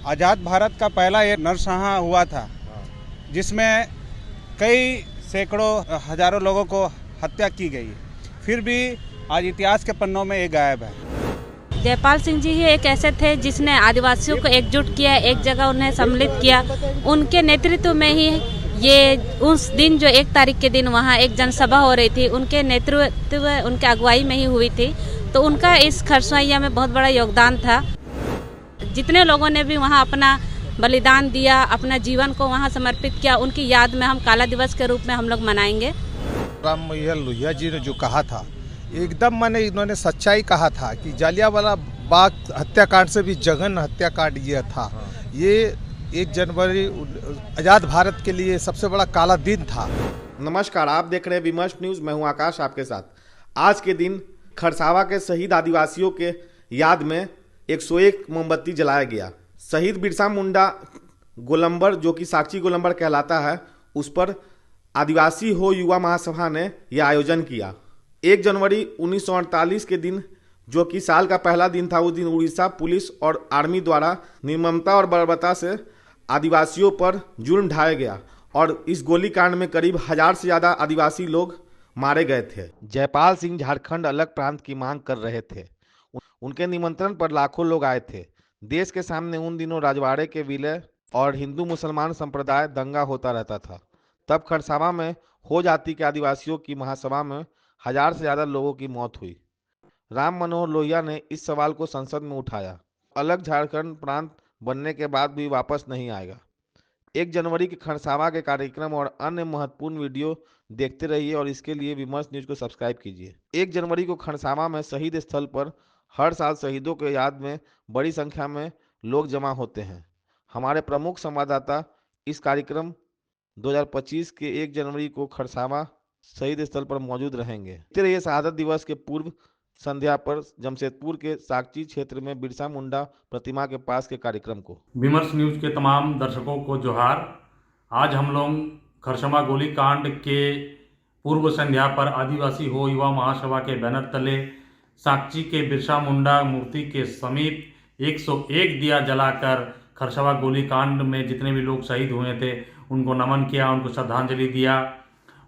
आज़ाद भारत का पहला ये नरसंहार हुआ था, जिसमें कई सैकड़ों हजारों लोगों को हत्या की गई। फिर भी आज इतिहास के पन्नों में ये गायब है। जयपाल सिंह जी ही एक ऐसे थे जिसने आदिवासियों को एकजुट किया, एक जगह उन्हें सम्मिलित किया। उनके नेतृत्व में ही ये उस दिन जो 1 तारीख के दिन वहाँ एक जनसभा हो रही थी, उनके नेतृत्व उनके अगुवाई में ही हुई थी। तो उनका इस खरसोइया में बहुत बड़ा योगदान था। जितने लोगों ने भी वहाँ अपना बलिदान दिया, अपना जीवन को वहाँ समर्पित किया, उनकी याद में हम काला दिवस के रूप में हम लोग मनाएंगे। राम मनोहर लोहिया जी ने जो कहा था, एकदम माने इन्होंने सच्चाई कहा था कि जालियांवाला बाग हत्याकांड से भी जघन्य हत्याकांड ये था। ये 1 जनवरी आज़ाद भारत के लिए सबसे बड़ा काला दिन था। नमस्कार, आप देख रहे हैं विमर्श न्यूज़। मैं हूं आकाश आपके साथ। आज के दिन खरसावा के शहीद आदिवासियों के याद में 101 मोमबत्ती जलाया गया। शहीद बिरसा मुंडा गोलंबर, जो कि साक्षी गोलंबर कहलाता है, उस पर आदिवासी हो युवा महासभा ने यह आयोजन किया। 1 जनवरी 1948 के दिन, जो कि साल का पहला दिन था, उस दिन उड़ीसा पुलिस और आर्मी द्वारा निर्ममता और बर्बरता से आदिवासियों पर जुर्म ढाया गया और इस गोलीकांड में करीब 1000 से ज़्यादा आदिवासी लोग मारे गए थे। जयपाल सिंह झारखंड अलग प्रांत की मांग कर रहे थे। उनके निमंत्रण पर लाखों लोग आए थे। देश के सामने उन दिनों रजवाड़े के विलय और हिंदू मुसलमान संप्रदाय दंगा होता रहता था। तब खरसावा में हो जाती के आदिवासियों की महासभा में 1000 से ज़्यादा लोगों की मौत हुई। राम मनोहर लोहिया ने इस सवाल को संसद में उठाया। अलग झारखंड प्रांत बनने के बाद भी वापस नहीं आएगा। 1 जनवरी के खरसावा के कार्यक्रम और अन्य महत्वपूर्ण वीडियो देखते रहिए और इसके लिए विमर्श न्यूज़ को सब्सक्राइब कीजिए। 1 जनवरी को खरसावा में शहीद स्थल पर हर साल शहीदों के याद में बड़ी संख्या में लोग जमा होते हैं। हमारे प्रमुख संवाददाता इस कार्यक्रम 2025 के 1 जनवरी को खरसावा शहीद स्थल पर मौजूद रहेंगे। देखते रहिए शहादत दिवस के पूर्व संध्या पर जमशेदपुर के साक्षी क्षेत्र में बिरसा मुंडा प्रतिमा के पास के कार्यक्रम को। विमर्श न्यूज़ के तमाम दर्शकों को जोहार। आज हम लोग खरसावा गोलीकांड के पूर्व संध्या पर आदिवासी हो युवा महासभा के बैनर तले साक्षी के बिरसा मुंडा मूर्ति के समीप 101 दिया जलाकर खरसावा गोलीकांड में जितने भी लोग शहीद हुए थे उनको नमन किया, उनको श्रद्धांजलि दिया,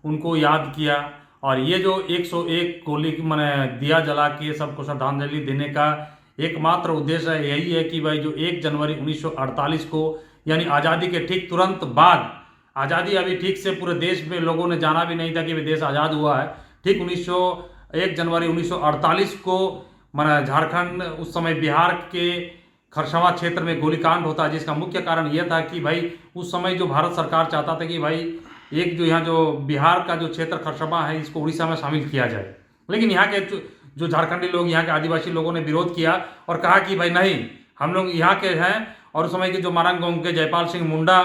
उनको याद किया। और ये जो 101 गोली मैंने दिया जला के सबको श्रद्धांजलि देने का एकमात्र उद्देश्य यही है कि भाई जो 1 जनवरी 1948 को, यानी आज़ादी के ठीक तुरंत बाद, आज़ादी अभी ठीक से पूरे देश में लोगों ने जाना भी नहीं था कि देश आज़ाद हुआ है। ठीक 1 जनवरी 1948 को मैंने झारखंड, उस समय बिहार के खरसावा क्षेत्र में गोलीकांड होता है, जिसका मुख्य कारण यह था कि भाई उस समय जो भारत सरकार चाहता था कि भाई एक जो यहाँ जो बिहार का जो क्षेत्र खरसावा है इसको उड़ीसा में शामिल किया जाए। लेकिन यहाँ के जो झारखंडी लोग, यहाँ के आदिवासी लोगों ने विरोध किया और कहा कि भाई नहीं, हम लोग यहाँ के हैं। और उस समय के जो मारंग गांव के जयपाल सिंह मुंडा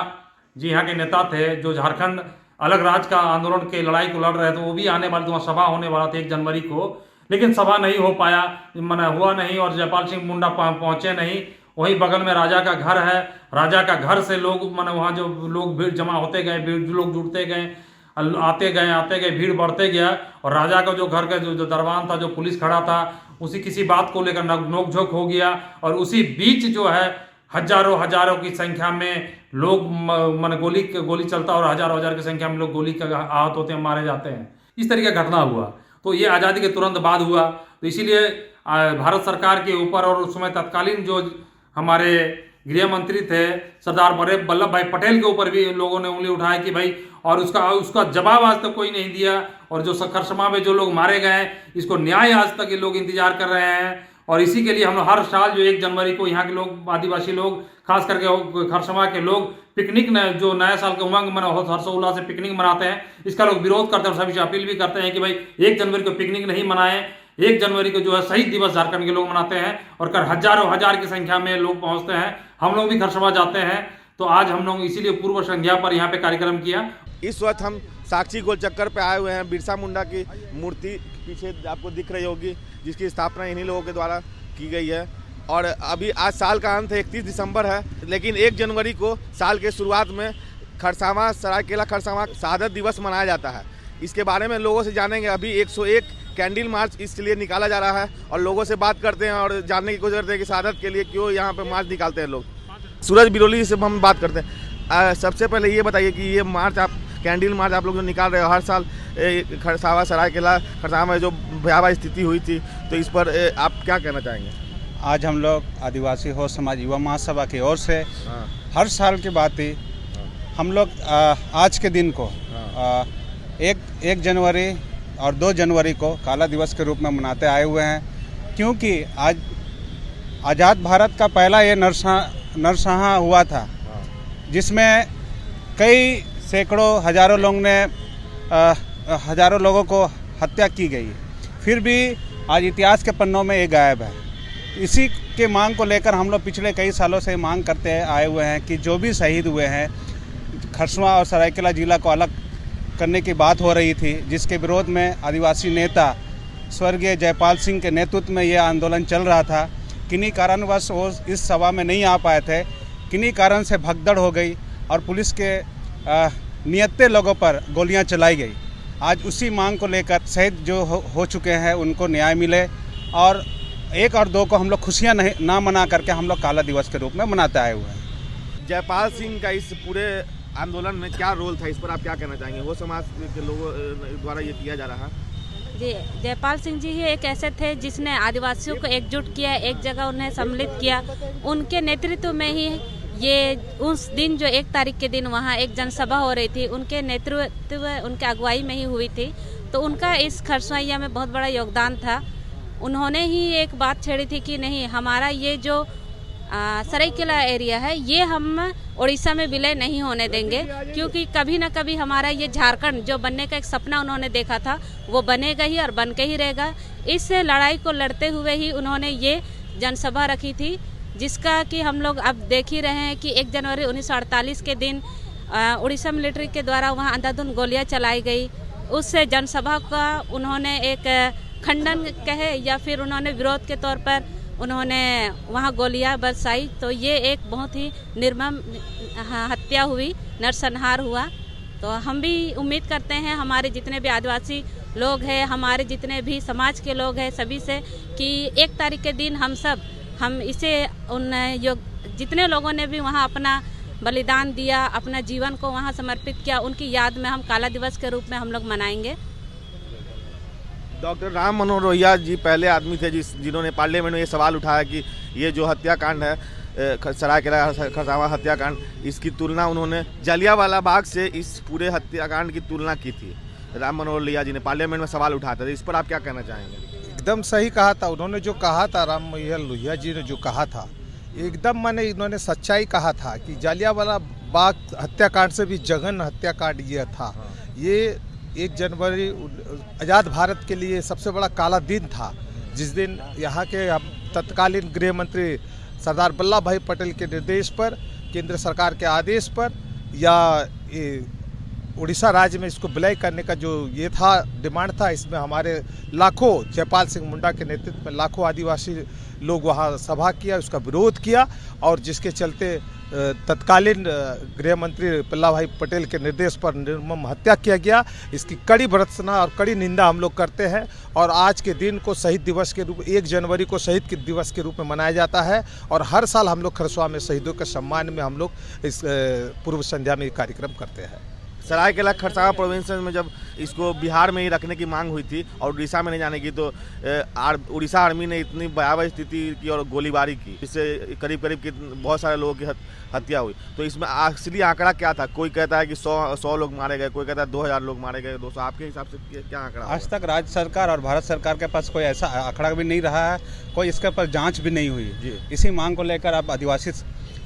जी यहाँ के नेता थे, जो झारखंड अलग राज्य का आंदोलन के लड़ाई को लड़ रहे थे, वो भी आने वाले, वहाँ सभा होने वाला था 1 जनवरी को, लेकिन सभा नहीं हो पाया, मैंने हुआ नहीं और जयपाल सिंह मुंडा पहुँचे नहीं। वहीं बगल में राजा का घर है, राजा का घर से लोग मैंने वहाँ जो लोग भीड़ जमा होते गए, लोग जुड़ते गए, आते गए, भीड़ बढ़ते गया। और राजा का जो घर का जो दरबान था, जो पुलिस खड़ा था, उसी किसी बात को लेकर नोकझोंक हो गया। और उसी बीच जो है हजारों की संख्या में लोग मैंने गोली चलता और हजारों की संख्या में लोग गोली का आहत होते हैं, मारे जाते हैं। इस तरीके का घटना हुआ। तो ये आज़ादी के तुरंत बाद हुआ। तो इसीलिए भारत सरकार के ऊपर और उस समय तत्कालीन जो हमारे गृह मंत्री थे सरदार वल्लभ भाई पटेल के ऊपर भी लोगों ने उंगली उठाई कि भाई, और उसका जवाब आज तक कोई नहीं दिया। और जो खरसावा में जो लोग मारे गए, इसको न्याय आज तक ये लोग इंतजार कर रहे हैं। और इसी के लिए हम हर साल जो 1 जनवरी को यहाँ के लोग, आदिवासी लोग, खास करके खरसावा के लोग पिकनिक जो नया साल के उमंग में हर्षोल्लास से पिकनिक मनाते हैं, इसका लोग विरोध करते हैं और सभी से अपील भी करते हैं कि भाई 1 जनवरी को पिकनिक नहीं मनाएं। 1 जनवरी को जो है शहीद दिवस झारखंड के लोग मनाते हैं और हजारों की संख्या में लोग पहुंचते हैं। हम लोग भी खरसावा जाते हैं। तो आज हम लोग इसीलिए पूर्व संध्या पर यहाँ पे कार्यक्रम किया। इस वक्त हम साक्षी गोल चक्कर पे आए हुए हैं। बिरसा मुंडा की मूर्ति पीछे आपको दिख रही होगी, जिसकी स्थापना इन्हीं लोगों के द्वारा की गई है। और अभी आज साल का अंत है, 31 दिसंबर है, लेकिन 1 जनवरी को साल के शुरुआत में खरसावा, सरायकेला खरसावा शहादत दिवस मनाया जाता है। इसके बारे में लोगों से जानेंगे। अभी 101 कैंडल मार्च इसलिए निकाला जा रहा है और लोगों से बात करते हैं और जानने की कोशिश करते हैं कि शहादत के लिए क्यों यहाँ पे मार्च निकालते हैं लोग। सूरज बिरोली से हम बात करते हैं। सबसे पहले ये बताइए कि ये मार्च आप कैंडल मार्च आप लोग जो निकाल रहे हो हर साल खरसावा सरायकेला खरसावा में जो भयावह स्थिति हुई थी, तो इस पर आप क्या कहना चाहेंगे? आज हम लोग आदिवासी हो समाज युवा महासभा की ओर से हर साल की बात ही हम लोग आज के दिन को 1 जनवरी और 2 जनवरी को काला दिवस के रूप में मनाते आए हुए हैं, क्योंकि आज आज़ाद भारत का पहला ये नरसंहार हुआ था, जिसमें कई सैकड़ों हजारों लोगों को हत्या की गई। फिर भी आज इतिहास के पन्नों में ये गायब है। इसी के मांग को लेकर हम लोग पिछले कई सालों से मांग करते आए हुए हैं कि जो भी शहीद हुए हैं, खरसुआ और सरायकेला जिला को अलग करने की बात हो रही थी, जिसके विरोध में आदिवासी नेता स्वर्गीय जयपाल सिंह के नेतृत्व में यह आंदोलन चल रहा था। किन्हीं कारणवश वो इस सभा में नहीं आ पाए थे, किन्हीं कारण से भगदड़ हो गई और पुलिस के नियत्ते लोगों पर गोलियां चलाई गई। आज उसी मांग को लेकर शहीद जो हो चुके हैं उनको न्याय मिले, और 1 और 2 को हम लोग खुशियाँ ना मना करके हम लोग काला दिवस के रूप में मनाते आए हुए हैं। जयपाल सिंह का इस पूरे आंदोलन में क्या रोल था, इस पर आप क्या कहना चाहेंगे? वो समाज के लोगों द्वारा ये किया जा रहा है। जी, जयपाल सिंह जी ही एक ऐसे थे जिसने आदिवासियों को एकजुट किया, एक जगह उन्हें सम्मिलित किया। उनके नेतृत्व में ही ये उस दिन जो 1 तारीख के दिन वहाँ एक जनसभा हो रही थी, उनके नेतृत्व उनके अगुवाई में ही हुई थी। तो उनका इस खरसुइया में बहुत बड़ा योगदान था। उन्होंने ही एक बात छेड़ी थी कि नहीं, हमारा ये जो सरायकेला एरिया है ये हम उड़ीसा में विलय नहीं होने देंगे, क्योंकि कभी ना कभी हमारा ये झारखंड जो बनने का एक सपना उन्होंने देखा था वो बनेगा ही और बन के ही रहेगा। इस लड़ाई को लड़ते हुए ही उन्होंने ये जनसभा रखी थी, जिसका कि हम लोग अब देख ही रहे हैं कि 1 जनवरी 1948 के दिन उड़ीसा मिलिट्री के द्वारा वहाँ अंधाधुंध गोलियाँ चलाई गई। उस जनसभा का उन्होंने एक खंडन कहे या फिर उन्होंने विरोध के तौर पर उन्होंने वहाँ गोलियां बरसाई। तो ये एक बहुत ही निर्मम हत्या हुई, नरसंहार हुआ। तो हम भी उम्मीद करते हैं हमारे जितने भी आदिवासी लोग हैं, हमारे जितने भी समाज के लोग हैं, सभी से कि 1 तारीख के दिन हम इसे जितने लोगों ने भी वहाँ अपना बलिदान दिया, अपना जीवन को वहाँ समर्पित किया, उनकी याद में हम काला दिवस के रूप में हम लोग मनाएंगे। डॉक्टर राम मनोहर लोहिया जी पहले आदमी थे जिन्होंने पार्लियामेंट में ये सवाल उठाया कि ये जो हत्याकांड है सरायकेला खरसावा हत्याकांड, इसकी तुलना उन्होंने जलियांवाला बाग से इस पूरे हत्याकांड की तुलना की थी। राम मनोहर लोहिया जी ने पार्लियामेंट में सवाल उठाया था, इस पर आप क्या कहना चाहेंगे? एकदम सही कहा था उन्होंने, जो कहा था राम मनोहर लोहिया जी ने जो कहा था एकदम मैंने इन्होंने सच्चाई कहा था कि जलियांवाला बाग हत्याकांड से भी जघन्य हत्याकांड ये था। ये 1 जनवरी आज़ाद भारत के लिए सबसे बड़ा काला दिन था, जिस दिन यहाँ के तत्कालीन गृह मंत्री सरदार वल्लभ भाई पटेल के निर्देश पर, केंद्र सरकार के आदेश पर, या उड़ीसा राज्य में इसको विलय करने का जो ये था डिमांड था, इसमें हमारे लाखों जयपाल सिंह मुंडा के नेतृत्व में लाखों आदिवासी लोग वहाँ सभा किया, उसका विरोध किया, और जिसके चलते तत्कालीन गृह मंत्री वल्लभ भाई पटेल के निर्देश पर निर्मम हत्या किया गया। इसकी कड़ी भर्त्सना और कड़ी निंदा हम लोग करते हैं, और आज के दिन को शहीद दिवस के रूप 1 जनवरी को शहीद के दिवस के रूप में मनाया जाता है। और हर साल हम लोग खरसुआ में शहीदों के सम्मान में हम लोग इस पूर्व संध्या में कार्यक्रम करते हैं। सरायकेला खरसावा प्रोविंस में जब इसको बिहार में ही रखने की मांग हुई थी और उड़ीसा में नहीं जाने की, तो उड़ीसा आर्मी ने इतनी भयावह स्थिति की और गोलीबारी की, इससे करीब बहुत सारे लोगों की हत्या हुई। तो इसमें असली आंकड़ा क्या था? कोई कहता है कि 100 लोग मारे गए, कोई कहता है 2000 लोग मारे गए। 200 आपके हिसाब से क्या आंकड़ा? आज तक राज्य सरकार और भारत सरकार के पास कोई ऐसा आंकड़ा भी नहीं रहा है, कोई इसके ऊपर जाँच भी नहीं हुई जी। इसी मांग को लेकर अब आदिवासी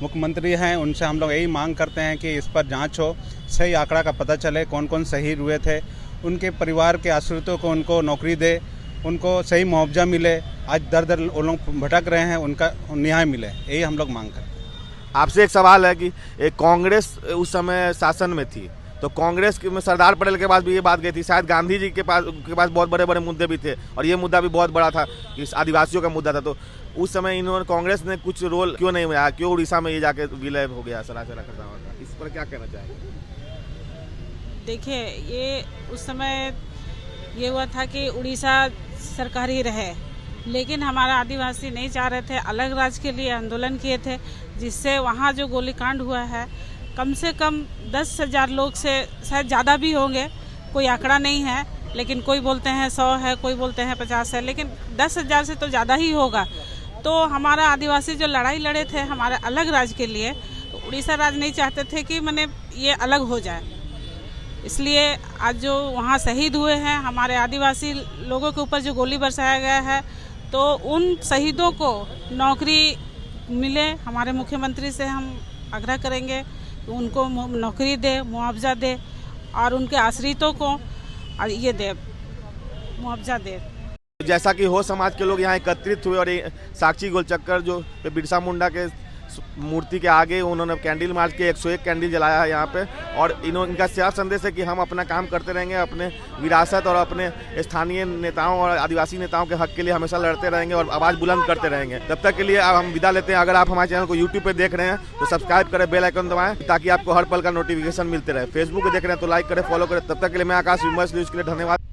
मुख्यमंत्री हैं, उनसे हम लोग यही मांग करते हैं कि इस पर जांच हो, सही आंकड़ा का पता चले, कौन कौन शहीद हुए थे, उनके परिवार के आश्रितों को उनको नौकरी दे, उनको सही मुआवजा मिले। आज दर दर वो लोग भटक रहे हैं, उनका न्याय मिले, यही हम लोग मांग करते हैं। आपसे एक सवाल है कि कांग्रेस उस समय शासन में थी, तो कांग्रेस में सरदार पटेल के पास भी ये बात गई थी, शायद गांधी जी के पास बहुत बड़े बड़े मुद्दे भी थे, और ये मुद्दा भी बहुत बड़ा था कि आदिवासियों का मुद्दा था। तो उस समय इन्होंने कांग्रेस ने कुछ रोल क्यों नहीं बनाया? क्यों उड़ीसा में ये जाके विलय हो गया सरायकेला खरसावा का? इस पर क्या कहना चाहेंगे? देखिए, ये उस समय ये हुआ था कि उड़ीसा सरकार ही रहे, लेकिन हमारा आदिवासी नहीं चाह रहे थे, अलग राज्य के लिए आंदोलन किए थे, जिससे वहाँ जो गोलीकांड हुआ है कम से कम 10,000 लोग से शायद ज़्यादा भी होंगे, कोई आंकड़ा नहीं है, लेकिन कोई बोलते हैं 100 है, कोई बोलते हैं 50 है, लेकिन 10,000 से तो ज़्यादा ही होगा। तो हमारा आदिवासी जो लड़ाई लड़े थे हमारे अलग राज्य के लिए, तो उड़ीसा राज्य नहीं चाहते थे कि मैंने ये अलग हो जाए, इसलिए आज जो वहाँ शहीद हुए हैं हमारे आदिवासी लोगों के ऊपर जो गोली बरसाया गया है, तो उन शहीदों को नौकरी मिले। हमारे मुख्यमंत्री से हम आग्रह करेंगे कि उनको नौकरी दे, मुआवजा दे और उनके आश्रितों को ये दे, मुआवजा दे। जैसा कि हो समाज के लोग यहाँ एकत्रित हुए और साक्षी गोलचक्कर जो बिरसा मुंडा के मूर्ति के आगे उन्होंने कैंडल मार्च के 101 कैंडल जलाया है यहाँ पे, और इनका साफ संदेश है कि हम अपना काम करते रहेंगे, अपने विरासत और अपने स्थानीय नेताओं और आदिवासी नेताओं के हक के लिए हमेशा लड़ते रहेंगे और आवाज़ बुलंद करते रहेंगे। तब तक के लिए अब हम विदा लेते हैं। अगर आप हमारे चैनल को यूट्यूब पे देख रहे हैं तो सब्सक्राइब करें, बेल आइकन दबाएं ताकि आपको हर पल का नोटिफिकेशन मिलते रहे। फेसबुक पे देख रहे हैं तो लाइक करें, फॉलो करें। तब तक के लिए मैं आकाश विमर्श न्यूज़ के लिए धन्यवाद।